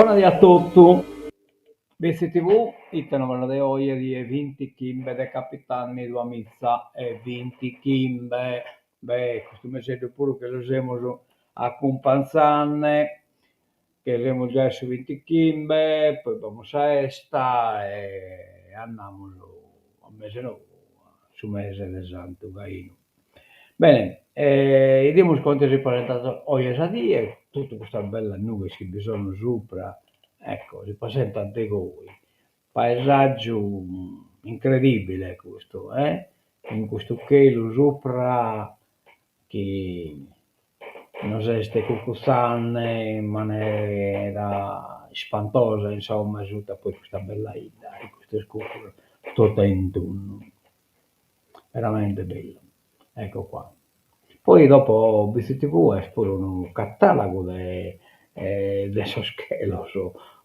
Buonasera a tutti. BCTV, itano de oggi di 20 kimbe de capitani dua mizza e 20 kimbe. Beh, questo mese pure che lo siamo a Cumpanzanne, che siamo già su 20 kimbe, poi vamos a esta e andiamo a mese nuovo, su mese del Santo Gaino. Bene, vediamo quanto si è presentato oggi a die, tutta questa bella nube che bisogna sopra, ecco, si presenta ante voi. Paesaggio incredibile questo, in questo cielo sopra che non esiste cucuzzanne in maniera spantosa, insomma, è tutta poi questa bella ida, questo scuro tutta in tonno, veramente bello. Ecco qua. Poi dopo BCTV è pure un catalogo de schelos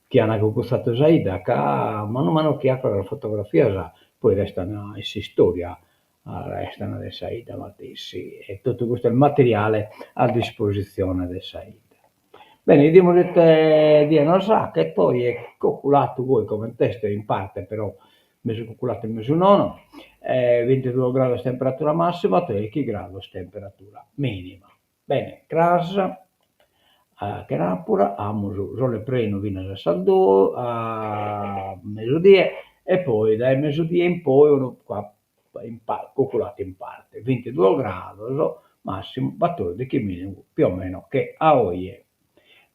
che hanno costato Zaida, che mano a mano che apre la fotografia poi restano in storia, restano di Saida Mattissi e tutto questo è il materiale a disposizione di Saida. Bene, vediamo di non sa che poi è calcolato voi come testo in parte, però messo calcolato in messo nono, 22 gradi temperatura massima, 13 gradi temperatura minima. Bene, crasa, che Napura, a sole preno fino a Saldò, a mezzodì e poi dai mezzodì in poi uno qua calcolato in parte, 22 gradi massimo, 14 minimo, più o meno che a oggi.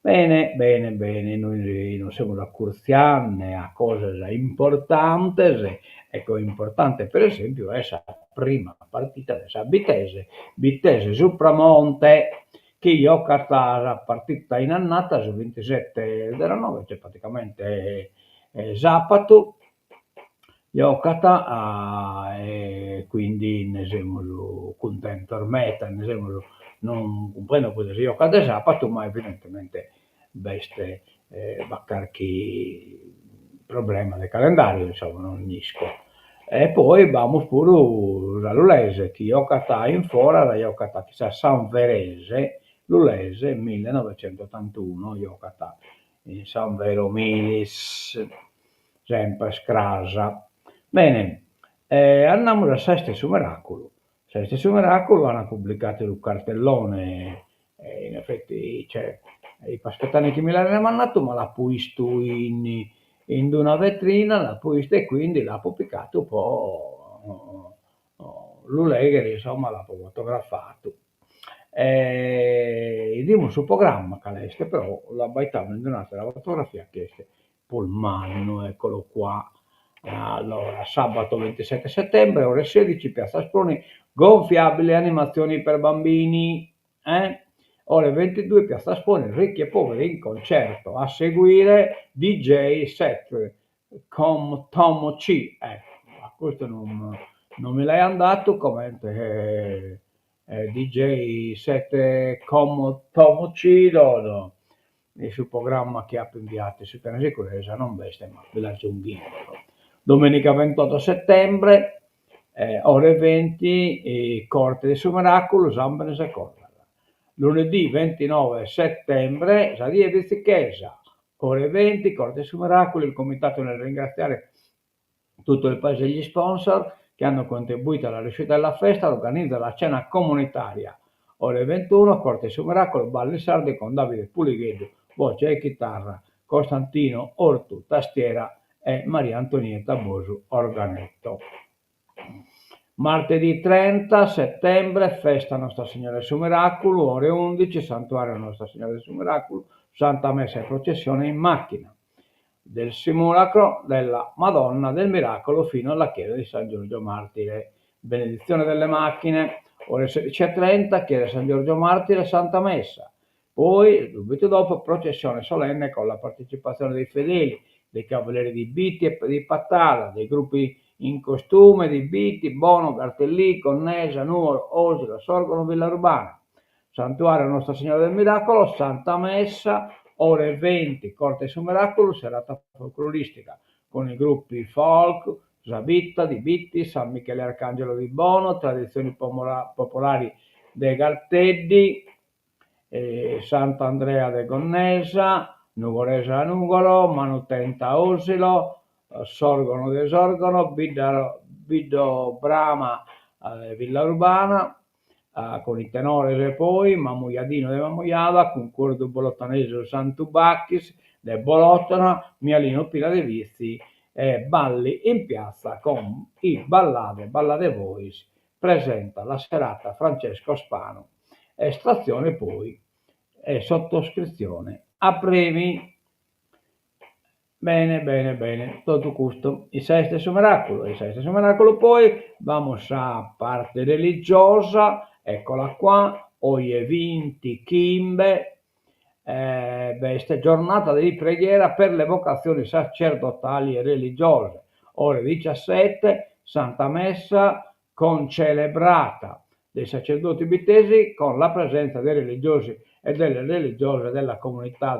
Bene, bene, bene, noi non siamo da curziane a cose importanti, ecco, importante per esempio è la prima partita della Vitesse Supramonte, che io ho la partita in annata sul 27 della 9, cioè praticamente sabato, giocata e quindi ne siamo contenti ormai, ne siamo non comprendo cosa si gioca da sabato, ma evidentemente veste qualche problema del calendario, insomma, non nisco. E poi vamos pure dall'Ulese, che giocata in fora, la giocata chissà San Verese, l'Ulese 1981, giocata in San Vero Milis, sempre Scrasa. Bene, andiamo da Seste su Miracolo. Seste su Miracolo hanno pubblicato il cartellone, in effetti c'è i paspettani che mi l'hanno mandato, ma l'ha visto in una vetrina, l'ha visto e quindi l'ha pubblicato un po' l'Ulegher, insomma, l'ha fotografato. Diamo su programma che però la baitavano in donata la fotografia che è Polmanno, eccolo qua. Allora, sabato 27 settembre, ore 16, Piazza Sproni, gonfiabili animazioni per bambini, ore 22, Piazza Sproni, ricchi e poveri in concerto, a seguire DJ set con Tomo C. A questo non me l'hai andato come DJ set con Tomo C, no. Sul programma che ha inviato su piano sicurezza non veste, ma ve la aggiunghiamo. Domenica 28 settembre, ore 20, Corte di Sumeracolo, Zambene e Corvara. Lunedì 29 settembre, Sadia di Zichesa, ore 20, Corte di Sumeracolo, il comitato nel ringraziare tutto il paese e gli sponsor che hanno contribuito alla riuscita della festa, organizza la cena comunitaria. Ore 21, Corte di Sumeracolo, Balli Sardi con Davide Pulighedo, voce e chitarra, Costantino Ortu, tastiera e Maria Antonietta Bosu, organetto. Martedì 30 settembre, festa Nostra Signora del Suo Miracolo, ore 11, santuario Nostra Signora del Suo Miracolo, Santa Messa e processione in macchina del simulacro della Madonna del Miracolo fino alla chiesa di San Giorgio Martire. Benedizione delle macchine, ore 16:30, chiesa San Giorgio Martire, Santa Messa. Poi, subito dopo, processione solenne con la partecipazione dei fedeli, dei cavalieri di Biti e di Pattala, dei gruppi in costume di Biti, Bono, Gartellì, Connesa, Nuoro, Osila, Sorgono, Villa Urbana. Santuario Nostra Signora del Miracolo, Santa Messa, ore 20, Corte su Miracolo, serata folcloristica con i gruppi folk, Zabitta di Bitti, San Michele Arcangelo di Bono, tradizioni popolari dei Garteddi, Sant'Andrea de Gonnesa, nugolesa nugolo, manutenta usilo, sorgono desorgono, biddo brama Villa Urbana, con i tenores e poi, Mamuiadino de Mamuiada, con cordo bolottanese Sant'Ubacchis, de Bolottona, Mialino Pila de Vizi, balli in piazza con i Ballade Voice, presenta la serata Francesco Spano, estrazione poi e sottoscrizione a premi. Bene, bene, bene, todo gusto. Il sesto miracolo poi, vamos a parte religiosa, eccola qua, oggi 20 Kimbe, questa giornata di preghiera per le vocazioni sacerdotali e religiose, ore 17, Santa Messa concelebrata dei sacerdoti bitesi con la presenza dei religiosi e delle religiose della comunità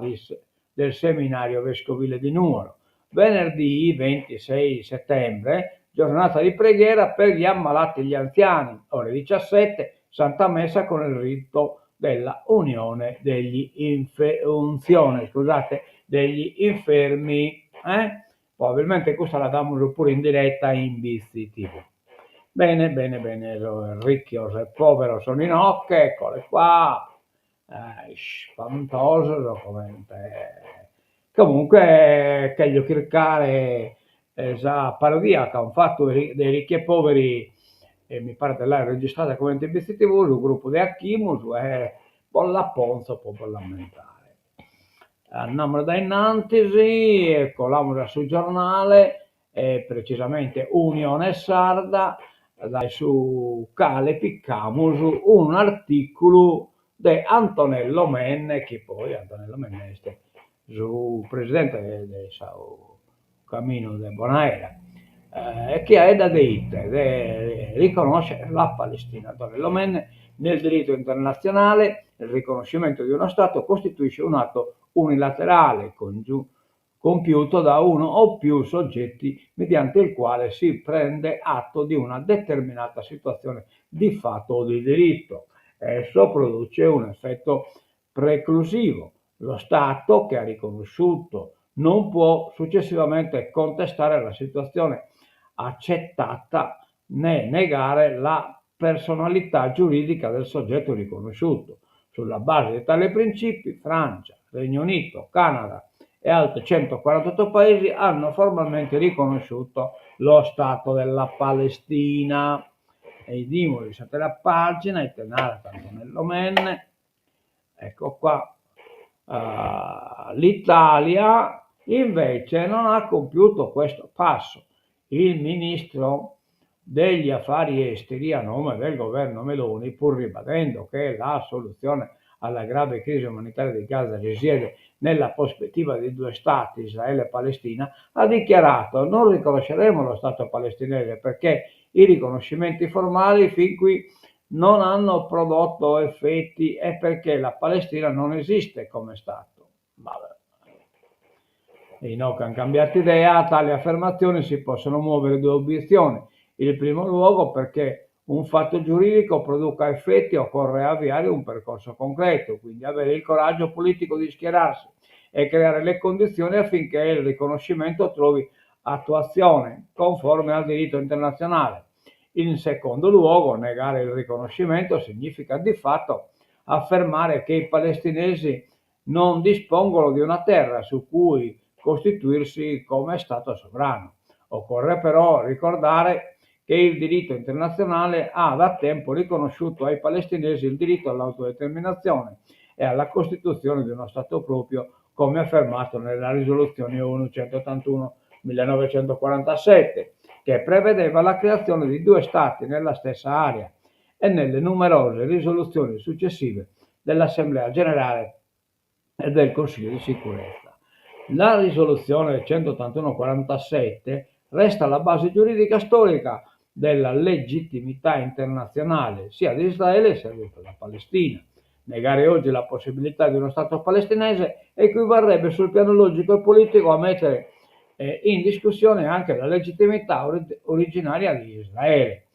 del seminario vescovile di Nuoro. Venerdì 26 settembre, giornata di preghiera per gli ammalati e gli anziani, ore 17, Santa Messa con il rito della unione degli degli infermi. Probabilmente questa la damo pure in diretta in BC TV. Bene, bene, bene, ricchio e povero sono in ocche, eccole qua, spaventoso, comunque che io cercare esa parodia che hanno fatto dei ricchi e poveri, e mi pare che l'ha registrata come TBC TV, sul gruppo di Achimus, bolla Ponzo, può lamentare. Andiamo da innantisi, ecco, sul giornale, precisamente Unione Sarda, dai su Cale piccamus un articolo di Antonello Menne, che poi Antonello Menne è su presidente del Cammino de Bonaera, che è da dite, riconoscere la Palestina. Antonello Menne, nel diritto internazionale, il riconoscimento di uno Stato costituisce un atto unilaterale, compiuto da uno o più soggetti mediante il quale si prende atto di una determinata situazione di fatto o di diritto. Esso produce un effetto preclusivo. Lo Stato che ha riconosciuto non può successivamente contestare la situazione accettata né negare la personalità giuridica del soggetto riconosciuto. Sulla base di tali principi, Francia, Regno Unito, Canada e altri 148 paesi hanno formalmente riconosciuto lo Stato della Palestina. E i dimori sotto la pagina, il tenare Antonello Menne, ecco qua. L'Italia invece non ha compiuto questo passo. Il ministro degli affari esteri a nome del governo Meloni, pur ribadendo che la soluzione alla grave crisi umanitaria di Gaza risiede nella prospettiva di due stati, Israele e Palestina, ha dichiarato: non riconosceremo lo Stato palestinese perché i riconoscimenti formali fin qui non hanno prodotto effetti e perché la Palestina non esiste come Stato. Vabbè. I no che hanno cambiato idea, a tali affermazioni si possono muovere due obiezioni. In primo luogo perché un fatto giuridico produca effetti occorre avviare un percorso concreto, quindi avere il coraggio politico di schierarsi e creare le condizioni affinché il riconoscimento trovi attuazione conforme al diritto internazionale. In secondo luogo, negare il riconoscimento significa di fatto affermare che i palestinesi non dispongono di una terra su cui costituirsi come Stato sovrano. Occorre però ricordare che il diritto internazionale ha da tempo riconosciuto ai palestinesi il diritto all'autodeterminazione e alla costituzione di uno Stato proprio, come affermato nella risoluzione ONU 181 1947, che prevedeva la creazione di due Stati nella stessa area, e nelle numerose risoluzioni successive dell'Assemblea Generale e del Consiglio di Sicurezza. La risoluzione 181-47 resta la base giuridica storica della legittimità internazionale sia di Israele sia della Palestina. Negare oggi la possibilità di uno Stato palestinese equivarrebbe sul piano logico e politico a mettere in discussione anche la legittimità originaria di Israele,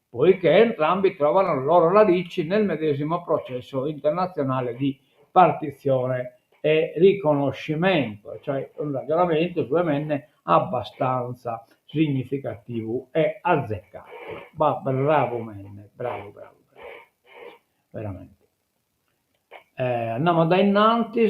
poiché entrambi trovano le loro radici nel medesimo processo internazionale di partizione e riconoscimento, cioè un ragionamento su MN abbastanza significativo e azzeccato. Bravo Menne, bravo, veramente. Andiamo da innanzi,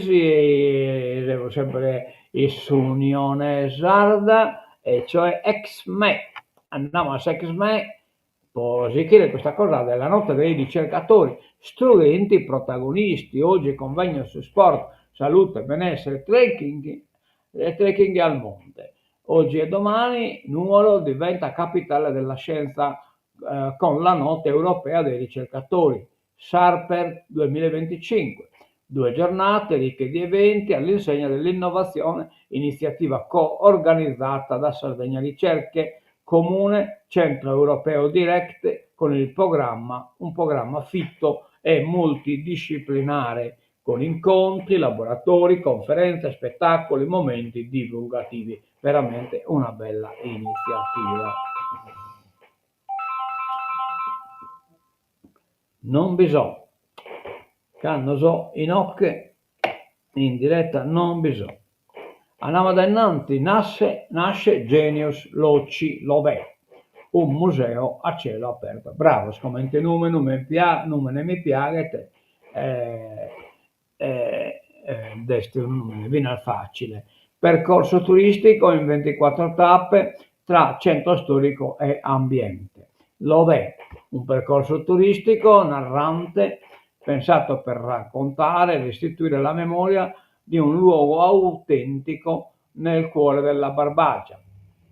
devo sempre su Unione Sarda, e cioè ex-me. Andiamo a ex-me, così che questa cosa della notte dei ricercatori, studenti protagonisti, oggi convegno su sport, salute, benessere, trekking e trekking al monte. Oggi e domani Nuoro diventa capitale della scienza con la notte europea dei ricercatori. Sharper 2025, 2 giornate ricche di eventi all'insegna dell'innovazione, iniziativa co-organizzata da Sardegna Ricerche, Comune, Centro Europeo Direct, con il programma, un programma fitto e multidisciplinare, con incontri, laboratori, conferenze, spettacoli, momenti divulgativi. Veramente una bella iniziativa. Non bisogna, quando so in ocche in diretta non bisogna. Andiamo da innanzi, nasce Genius Locci Lovè, un museo a cielo aperto. Bravo, scommente nome ne mi piace, desti un nome, viene al facile. Percorso turistico in 24 tappe tra centro storico e ambiente. Lovè, un percorso turistico narrante pensato per raccontare e restituire la memoria di un luogo autentico nel cuore della Barbagia,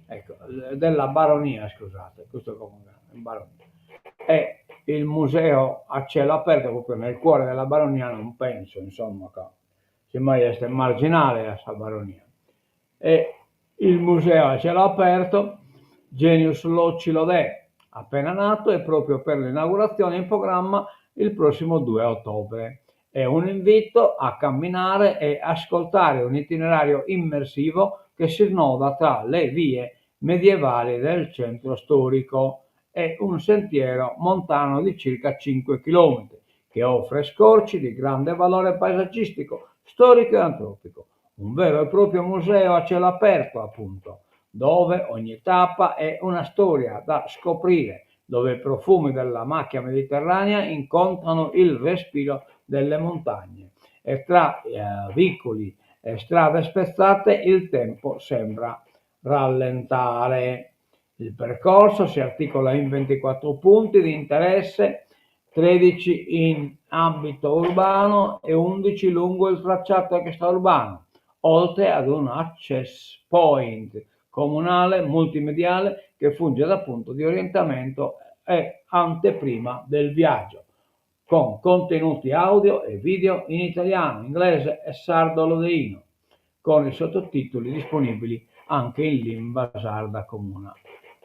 ecco, della baronia, scusate, questo comunque è baronia. E il museo a cielo aperto proprio nel cuore della baronia non penso, insomma, che semmai è marginale questa baronia. E il museo a cielo aperto, Genius Locci Lodè, appena nato, è proprio per l'inaugurazione in programma il prossimo 2 ottobre. È un invito a camminare e ascoltare un itinerario immersivo che si snoda tra le vie medievali del centro storico e un sentiero montano di circa 5 km che offre scorci di grande valore paesaggistico, storico e antropico. Un vero e proprio museo a cielo aperto, appunto, dove ogni tappa è una storia da scoprire, dove i profumi della macchia mediterranea incontrano il respiro delle montagne e tra vicoli e strade spezzate il tempo sembra rallentare. Il percorso si articola in 24 punti di interesse, 13 in ambito urbano e 11 lungo il tracciato extraurbano, oltre ad un access point comunale multimediale che funge da punto di orientamento e anteprima del viaggio, con contenuti audio e video in italiano, inglese e sardo-lodeino, con i sottotitoli disponibili anche in lingua sarda comune.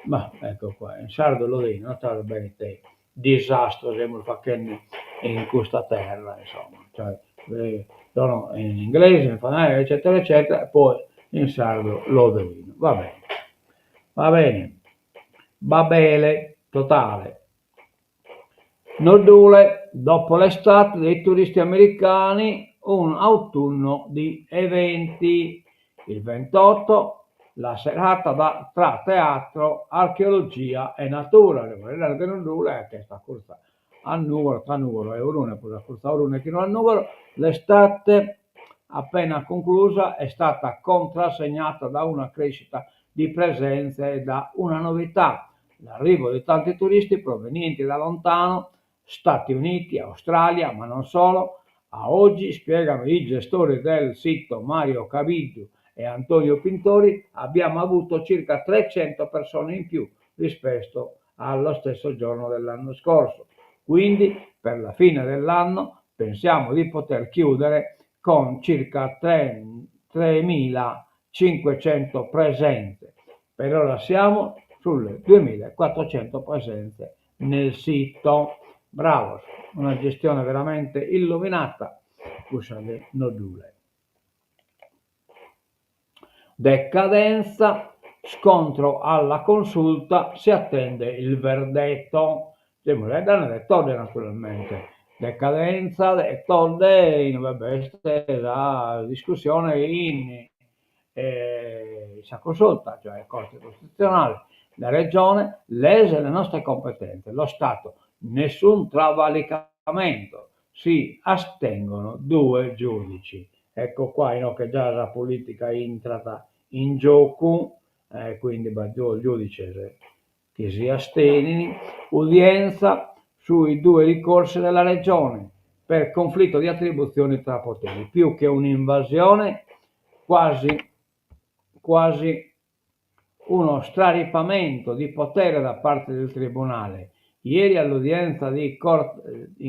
Ma ecco qua, in sardo-lodeino, stava bene te, disastro siamo facendo in questa terra, insomma, cioè, sono in inglese, in fanale, eccetera, eccetera, e poi in sardo-lodeino. Va bene, totale. Nordule, dopo l'estate dei turisti americani, un autunno di eventi. Il 28, la serata tra teatro, archeologia e natura. La che Nordule è questa corsa a Nuoro, tra Nuoro e Orune, poi la corsa a Orune fino a Nuoro. L'estate appena conclusa è stata contrassegnata da una crescita di presenze e da una novità: l'arrivo di tanti turisti provenienti da lontano, Stati Uniti, Australia, ma non solo. A oggi, spiegano i gestori del sito Mario Caviglio e Antonio Pintori, abbiamo avuto circa 300 persone in più rispetto allo stesso giorno dell'anno scorso. Quindi, per la fine dell'anno, pensiamo di poter chiudere con circa 3.500 presenze. Per ora siamo sulle 2.400 presenze nel sito. Bravo, una gestione veramente illuminata. Scusate, Nordule. Decadenza, scontro alla consulta, si attende il verdetto. Siamo le danne del Tode naturalmente. decadenza e tolde in la discussione in consulta, cioè Corte Costituzionale, la Regione lese le nostre competenze, lo Stato, nessun travalicamento, si astengono due giudici. Ecco qua che già la politica entrata in gioco, quindi il giudice che si asteni, udienza sui due ricorsi della Regione per conflitto di attribuzioni tra poteri, più che un'invasione, quasi uno straripamento di potere da parte del Tribunale. Ieri all'udienza in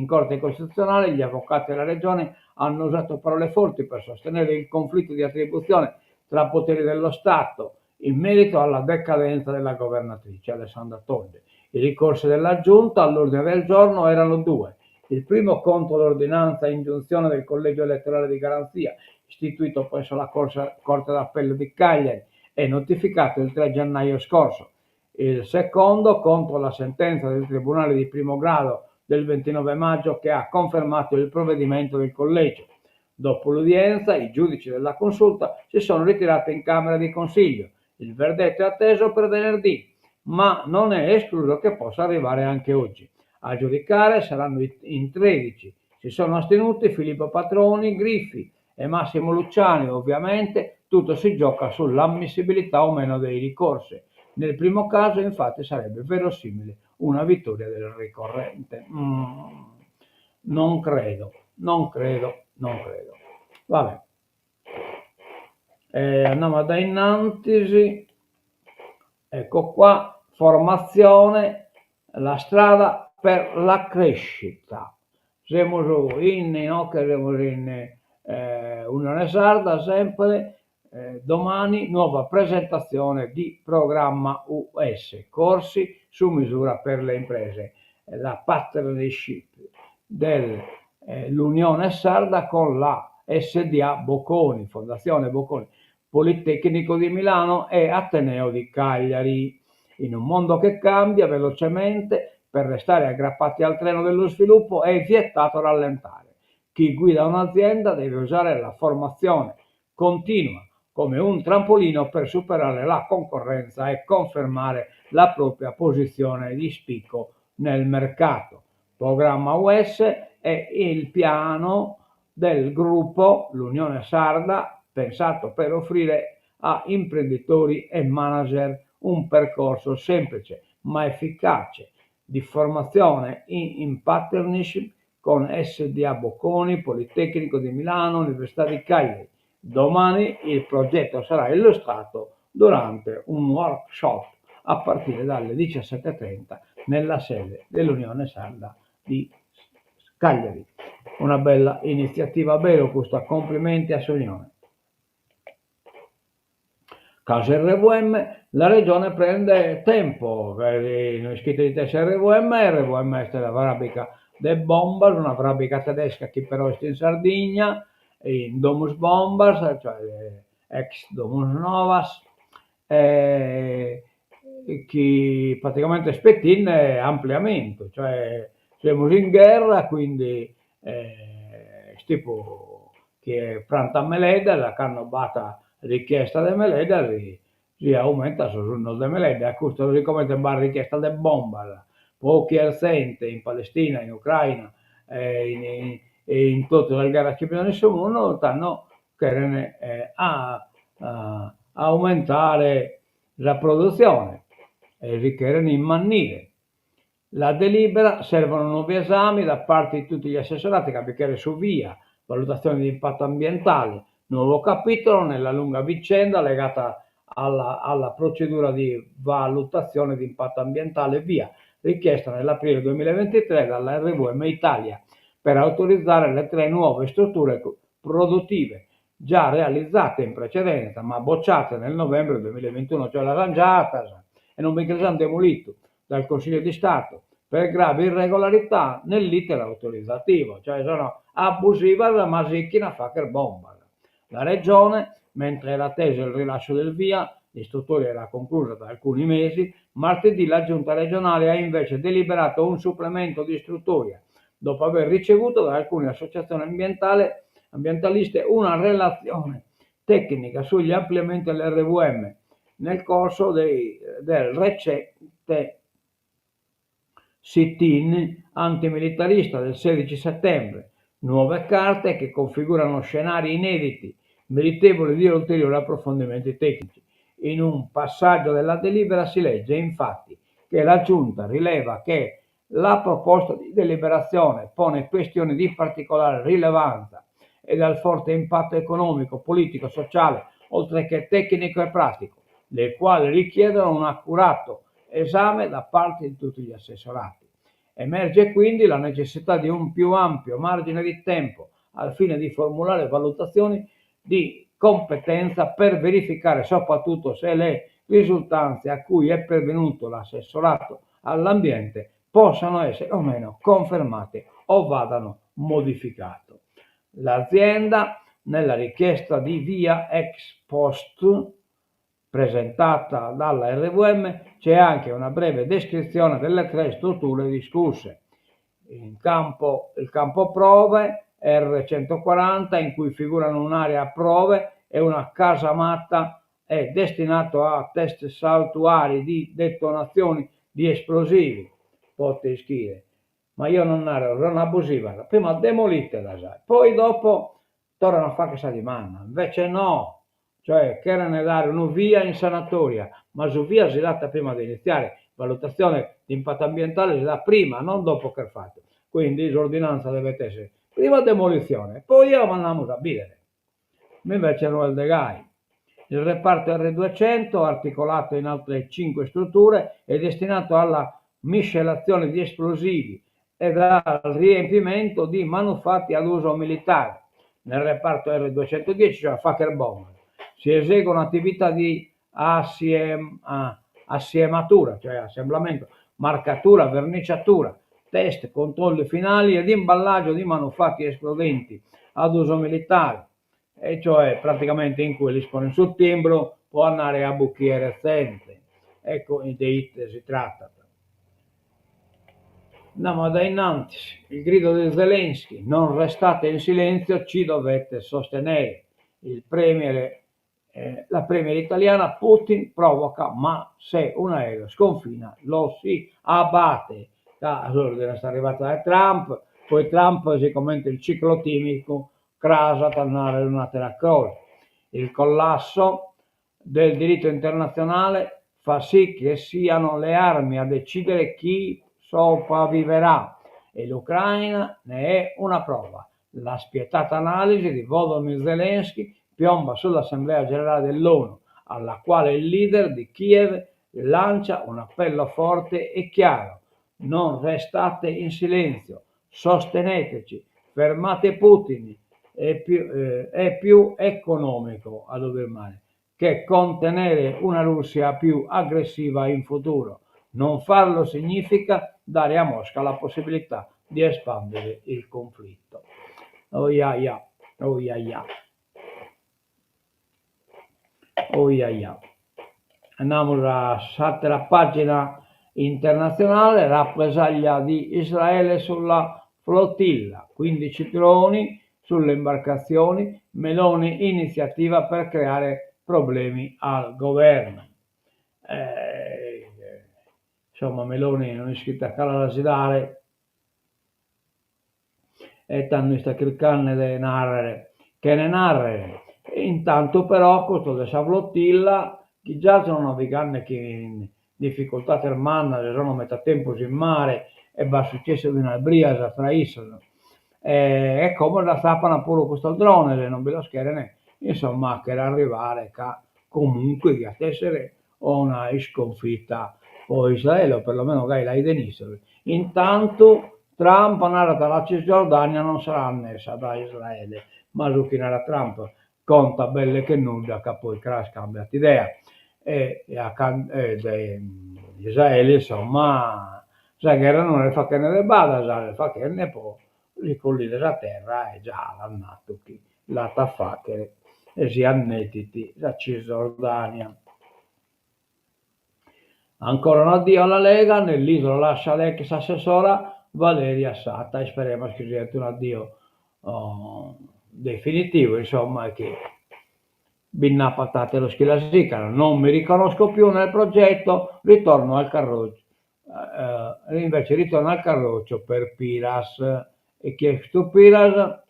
Corte Costituzionale gli avvocati della Regione hanno usato parole forti per sostenere il conflitto di attribuzione tra poteri dello Stato in merito alla decadenza della governatrice Alessandra Tolde. I ricorsi della Giunta all'ordine del giorno erano due. Il primo contro l'ordinanza ingiunzione del collegio elettorale di garanzia, istituito presso la Corte d'Appello di Cagliari e notificato il 3 gennaio scorso. Il secondo contro la sentenza del Tribunale di primo grado del 29 maggio che ha confermato il provvedimento del collegio. Dopo l'udienza, i giudici della consulta si sono ritirati in Camera di Consiglio. Il verdetto è atteso per venerdì, ma non è escluso che possa arrivare anche oggi. A giudicare saranno in 13. Si sono astenuti Filippo Patroni, Griffi e Massimo Luciani. Ovviamente tutto si gioca sull'ammissibilità o meno dei ricorsi. Nel primo caso, infatti, sarebbe verosimile una vittoria del ricorrente. Non credo. Vabbè. Andiamo ad innanzi. Ecco qua, formazione, la strada per la crescita. Siamo in Unione Sarda sempre, domani nuova presentazione di programma US, corsi su misura per le imprese, la partnership dell'Unione Sarda con la SDA Bocconi, Fondazione Bocconi, Politecnico di Milano e Ateneo di Cagliari. In un mondo che cambia velocemente, per restare aggrappati al treno dello sviluppo è vietato rallentare. Chi guida un'azienda deve usare la formazione continua come un trampolino per superare la concorrenza e confermare la propria posizione di spicco nel mercato. Programma US è il piano del gruppo l'Unione Sarda, pensato per offrire a imprenditori e manager un percorso semplice ma efficace di formazione in partnership con SDA Bocconi, Politecnico di Milano, Università di Cagliari. Domani il progetto sarà illustrato durante un workshop a partire dalle 17:30 nella sede dell'Unione Sarda di Cagliari. Una bella iniziativa Bellocusta, complimenti a Sognone. Caso RVM, la regione prende tempo per gli iscritti di test RVM è la fabbrica de Bombers, una fabbrica tedesca che però è in Sardegna, in Domus Bombers, cioè ex Domus Novas, che praticamente spettin ampliamento, cioè siamo in guerra, quindi tipo che Franta Meleda, la canno bata richiesta di Meleda si aumenta sul giorno di Meleda, a questo siccome va richiesta di bomba, pochi assente in Palestina, in Ucraina e in tutto il guerra che bisogna mondo, stanno querendo aumentare la produzione e richiedono immannire. La delibera servono nuovi esami da parte di tutti gli assessorati, capicchiere su via, valutazione di impatto ambientale, nuovo capitolo nella lunga vicenda legata alla procedura di valutazione di impatto ambientale via, richiesta nell'aprile 2023 dalla RVM Italia per autorizzare le 3 nuove strutture produttive già realizzate in precedenza ma bocciate nel novembre 2021, cioè l'arrangiata e non mica hanno demolito dal Consiglio di Stato per gravi irregolarità nell'iter autorizzativo, cioè sono abusiva la masicchina facker bomba. La Regione, mentre era atteso il rilascio del via, l'istruttoria era conclusa da alcuni mesi, martedì la Giunta regionale ha invece deliberato un supplemento di istruttoria dopo aver ricevuto da alcune associazioni ambientaliste una relazione tecnica sugli ampliamenti dell'RVM nel corso del recente sit-in antimilitarista del 16 settembre, nuove carte che configurano scenari inediti, meritevoli di ulteriori approfondimenti tecnici. In un passaggio della delibera si legge infatti che la Giunta rileva che la proposta di deliberazione pone questioni di particolare rilevanza e dal forte impatto economico, politico, sociale, oltre che tecnico e pratico, le quali richiedono un accurato esame da parte di tutti gli assessorati. Emerge quindi la necessità di un più ampio margine di tempo al fine di formulare valutazioni di competenza per verificare soprattutto se le risultanze a cui è pervenuto l'assessorato all'ambiente possano essere o meno confermate o vadano modificate. L'azienda, nella richiesta di VIA ex post presentata dalla RVM, c'è anche una breve descrizione delle tre strutture discusse. Il campo prove R140, in cui figurano un'area prove e una casamatta, è destinato a test saltuari di detonazioni di esplosivi. Pote scrivere. Ma io non ero abusiva, prima demolite la sai, poi dopo tornano a fare che sa di manna, invece no, cioè che era dare una via in sanatoria, ma su via si data prima di iniziare, valutazione di impatto ambientale si dà prima, non dopo che è fatto, quindi l'ordinanza deve essere prima demolizione, poi la mandiamo a bidere, invece no il De Gai. Il reparto R200, articolato in altre 5 strutture, è destinato alla miscelazione di esplosivi e al riempimento di manufatti ad uso militare. Nel reparto R210, cioè Fucker Bomb, si eseguono attività di assiematura, cioè assemblamento, marcatura, verniciatura, test, controlli finali ed imballaggio di manufatti esplodenti ad uso militare, e cioè praticamente in cui l'espone sul timbro può andare a bucchiere recente. Ecco di IT si tratta. Andiamo da innanzi, il grido di Zelensky, non restate in silenzio, ci dovete sostenere. La premier italiana, Putin provoca, ma se un aereo sconfina lo si abbatte. L'ordine è arrivato da Trump, poi Trump si commenta il ciclo timico, crasa tornare una teracroce. Il collasso del diritto internazionale fa sì che siano le armi a decidere chi sopravviverà e l'Ucraina ne è una prova. La spietata analisi di Volodymyr Zelensky piomba sull'Assemblea Generale dell'ONU, alla quale il leader di Kiev lancia un appello forte e chiaro: non restate in silenzio, sosteneteci, fermate Putin, è più economico a dover male che contenere una Russia più aggressiva in futuro. Non farlo significa dare a Mosca la possibilità di espandere il conflitto. Oh yeah, yeah. Oh yeah, yeah. Oh yeah, yeah. Andiamo alla pagina internazionale, rappresaglia di Israele sulla flottilla, 15 droni sulle imbarcazioni, Meloni iniziativa per creare problemi al governo. Insomma, Meloni non è iscritta a Cala Lasidare e tanto sta cercando di narrare, che ne narrare. Intanto però, questo della flottilla, chi già sono navigando che in difficoltà termana, ci sono metà tempo in mare e va successo di una briasa tra isole. E come la sapano pure questo drone, non ve lo scherene, insomma, che arrivare comunque di essere una sconfitta o Israele, o perlomeno che la Israele. Intanto Trump narra la Cisgiordania non sarà annessa da Israele, ma Zucchero Trump conta belle che nulla, che poi cambia idea. Israele, insomma, la guerra non le fa che ne bada, le fa che ne può ricollire la terra e già l'ha nato chi la taffachere e si annetiti la Cisgiordania. Ancora un addio alla Lega, nell'isola lascia l'ex assessora Valeria Satta, e speriamo che sia un addio definitivo, insomma, e che binna patate lo schilasicano, non mi riconosco più nel progetto, ritorno al carroccio. Invece ritorno al carroccio per Piras. E chi è sto Piras?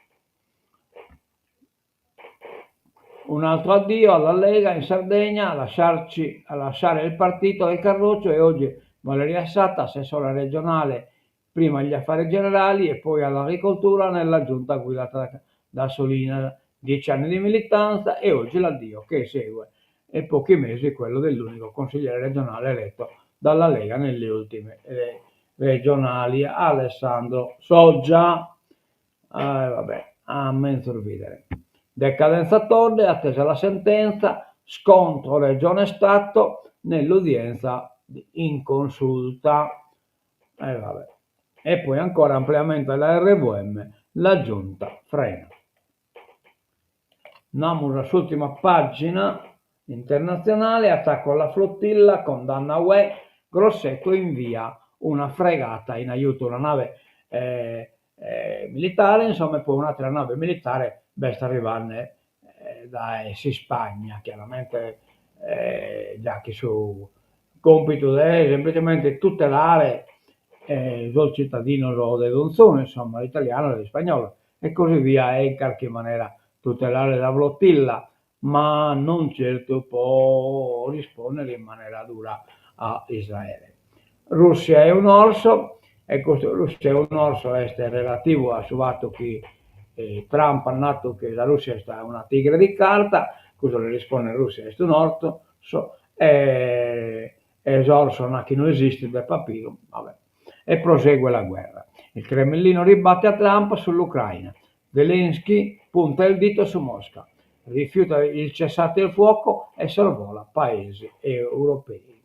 Un altro addio alla Lega in Sardegna, a lasciare il partito del Carroccio, e oggi Valeria Satta, assessore regionale, prima agli affari generali e poi all'agricoltura nella giunta guidata da Solina. 10 anni di militanza e oggi l'addio che segue, e pochi mesi quello dell'unico consigliere regionale eletto dalla Lega nelle ultime regionali, Alessandro Soggia. Vabbè, a men sorridere. Decadenza torre, attesa la sentenza, scontro Regione-Stato nell'udienza in consulta. Vabbè. E poi ancora ampliamento della RVM, la giunta frena. Andiamo sull'ultima pagina internazionale, attacco alla flottilla, condanna UE, Grosseto invia una fregata in aiuto a una nave militare, insomma, e poi un'altra nave militare sta arrivando da Spagna, chiaramente già che su compito è semplicemente tutelare il cittadino de Donzone, insomma, l'italiano e lo spagnolo, e così via, e in qualche maniera tutelare la flottilla, ma non certo può rispondere in maniera dura a Israele. Russia è un orso, e questo Russia è un orso è relativo al fatto che Trump ha detto che la Russia è una tigre di carta, cosa le risponde Russia è un orso, esorso che non esiste del papiro, vabbè, e prosegue la guerra. Il Cremlino ribatte a Trump sull'Ucraina. Zelensky punta il dito su Mosca, rifiuta il cessate il fuoco e sorvola paesi europei.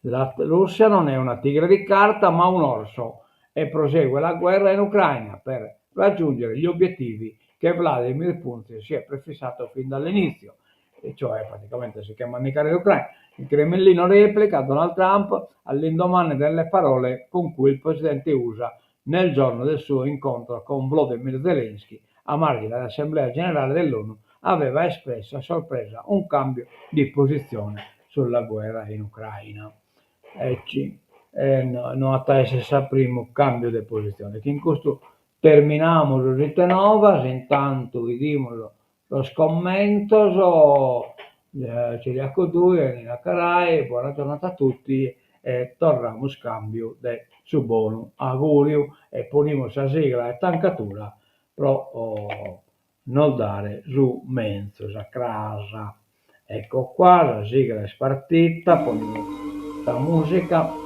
La Russia non è una tigre di carta ma un orso, e prosegue la guerra in Ucraina per raggiungere gli obiettivi che Vladimir Putin si è prefissato fin dall'inizio, e cioè praticamente si chiama annegare l'Ucraina. Il Cremlino replica Donald Trump all'indomani delle parole con cui il presidente USA nel giorno del suo incontro con Volodymyr Zelensky a margine dell'Assemblea Generale dell'ONU aveva espresso a sorpresa un cambio di posizione sulla guerra in Ucraina. No adesso sapremo cambio di posizione. Che in questo terminiamo le rite novas, intanto vediamo lo scommento, Ciriaco 2, Nina Carai, buona giornata a tutti e torniamo scambio su buono augurio e poniamo la sigla e tancatura pro non dare su mezzo a casa. Ecco qua, la sigla è spartita, poniamo la musica.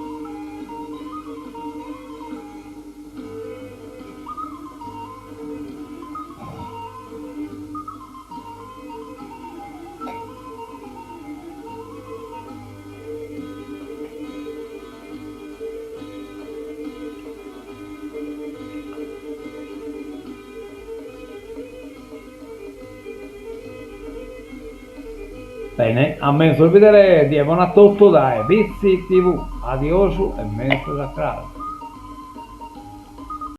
Bene, a me sul vedere di buon a tutto da Vizi TV, adiosu e mezzo da casa.